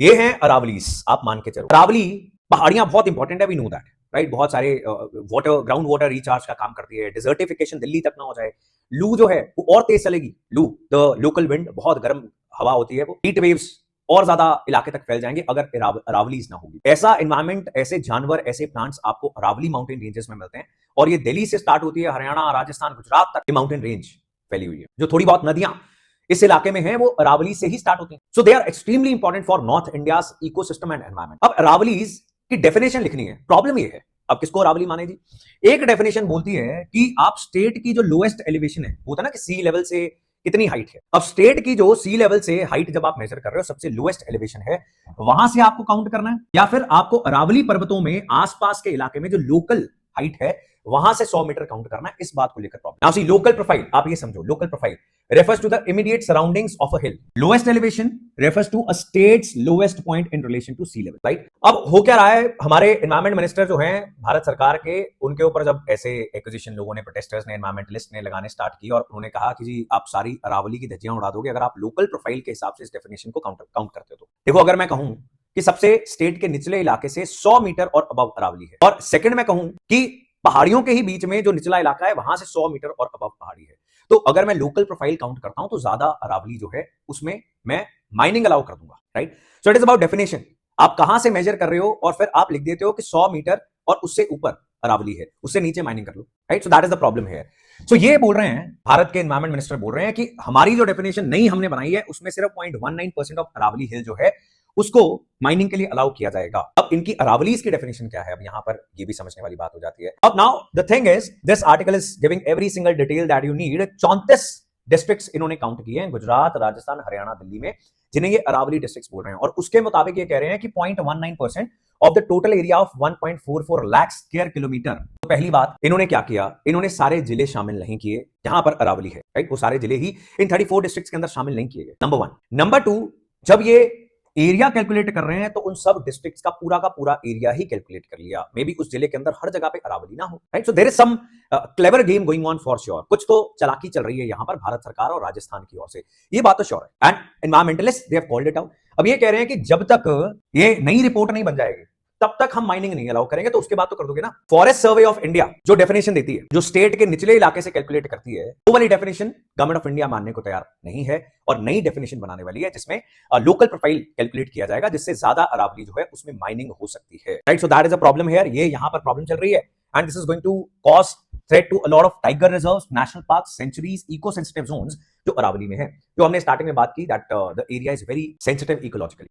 ये हैं अरावलीज। आप मान के चलो अरावली पहाड़ियां बहुत इंपॉर्टेंट है, वी नो दैट, राइट। बहुत सारे वाटर, ग्राउंड वाटर रिचार्ज का काम करती है, डिजर्टिफिकेशन दिल्ली तक ना हो जाए। लू जो है वो और तेज चलेगी, लू द लोकल विंड, बहुत गर्म हवा होती है, वो हीट वेव्स और ज्यादा इलाके तक फैल जाएंगे अगर अरावलीज ना होगी। ऐसा एनवायरमेंट, ऐसे जानवर, ऐसे प्लांट्स आपको अरावली माउंटेन रेंजेस में मिलते हैं। और ये दिल्ली से स्टार्ट होती है, हरियाणा, राजस्थान, गुजरात तक ये माउंटेन रेंज फैली हुई है। जो थोड़ी बहुत नदियां इस इलाके में है वो अरावली से ही स्टार्ट होती हैं। So they are extremely important for north India's ecosystem and environment. अब अरावलीज की डेफिनेशन लिखनी है। प्रॉब्लम ये है, अब किसको अरावली माने जी? एक डेफिनेशन बोलती है कि आप स्टेट की जो लोएस्ट एलिवेशन है, होता है ना कि सी लेवल से कितनी हाइट है। अब स्टेट की जो सी लेवल से हाइट जब आप मेजर कर रहे हो, सबसे लोएस्ट एलिवेशन है, वहां से आपको काउंट करना है, या फिर आपको अरावली पर्वतों में आसपास के इलाके में जो लोकल हाइट है वहां से 100 मीटर काउंट करना है। इस बात को लेकर problem. Now see local profile, आप ये समझो, local profile refers to the immediate surroundings of a hill. Lowest elevation refers to a state's lowest point in relation to sea level, right? अब हो क्या रहा है, हमारे एनवायरमेंट मिनिस्टर जो हैं भारत सरकार के, उनके ऊपर जब ऐसे एक्विजिशन लोगों ने, प्रोटेस्टर्स ने, एनवायरमेंटलिस्ट ने लगाने स्टार्ट की और उन्होंने कहा कि जी आप सारी अरावली की धज्जियां उड़ा दोगे अगर आप लोकल प्रोफाइल के हिसाब से इस डेफिनेशन को काउंट करते हो तो। देखो, अगर मैं कहूं कि सबसे स्टेट के निचले इलाके से 100 मीटर और अबव अरावली है, और सेकंड में कहूं कि पहाड़ियों के ही बीच में जो निचला इलाका है वहां से 100 मीटर और अबव पहाड़ी है, तो अगर मैं लोकल प्रोफाइल काउंट करता हूं तो ज्यादा अरावली जो है उसमें मैं माइनिंग अलाउ कर दूंगा, right. So it is about definition. आप कहां से मेजर कर रहे हो और फिर आप लिख देते हो कि 100 मीटर और उससे ऊपर अरावली है, उससे नीचे माइनिंग कर लो, right. So that is the problem है। सो ये बोल रहे हैं, भारत के एनवायरमेंट मिनिस्टर बोल रहे हैं कि हमारी जो डेफिनेशन नई हमने बनाई है उसमें सिर्फ 0.19% ऑफ अरावली हिल जो है उसको माइनिंग के लिए अलाउ किया जाएगा। अब इनकी अरावलीज की डेफिनेशन क्या है, अब यहां पर ये भी समझने वाली बात हो जाती है। अब now the thing is, this article is giving every single detail that you need. 34 districts इन्होंने काउंट किए हैं, गुजरात, राजस्थान, हरियाणा, दिल्ली में, जिन्हें ये अरावली डिस्ट्रिक्ट्स बोल रहे हैं। और उसके मुताबिक ये कह रहे हैं कि 0.19% of the total area of 1.44 lakh square kilometre. तो पहली बात, इन्होंने क्या किया, इन्होंने सारे जिले शामिल नहीं किए जहां पर अरावली है, राइट। वो सारे जिले ही इन 34 डिस्ट्रिक्ट्स के अंदर शामिल नहीं किए गए, नंबर 1। नंबर 2, जब ये एरिया कैलकुलेट कर रहे हैं तो उन सब डिस्ट्रिक्ट्स का पूरा एरिया ही कैलकुलेट कर लिया। मे बी उस जिले के अंदर हर जगह पे अरावली ना हो, right. So there is some clever game going on for sure. कुछ तो चालाकी चल रही है यहां पर भारत सरकार और राजस्थान की ओर से, ये बात तो श्योर है। And environmentalist they have called it out. अब ये कह रहे हैं कि जब तक ये नई रिपोर्ट नहीं बन जाएगी तब तक हम माइनिंग नहीं अलाउ करेंगे। तो उसके बाद तो कर दोगे ना। फॉरेस्ट सर्वे ऑफ इंडिया जो डेफिनेशन देती है, जो स्टेट के निचले इलाके से कैलकुलेट करती है, वो वाली डेफिनेशन गवर्नमेंट ऑफ इंडिया मानने को तैयार नहीं है और नई डेफिनेशन बनाने वाली है जिसमें लोकल प्रोफाइल कैलकुलेट किया जाएगा, जिससे ज्यादा अरावली जो है उसमें माइनिंग हो सकती है, right. So that is a problem here. ये यहां पर प्रॉब्लम चल रही है and this is going to cause threat to a lot of tiger reserves, national parks, sanctuaries, eco sensitive zones जो अरावली में है। जो हमने स्टार्टिंग में बात की that the area is very sensitive ecologically.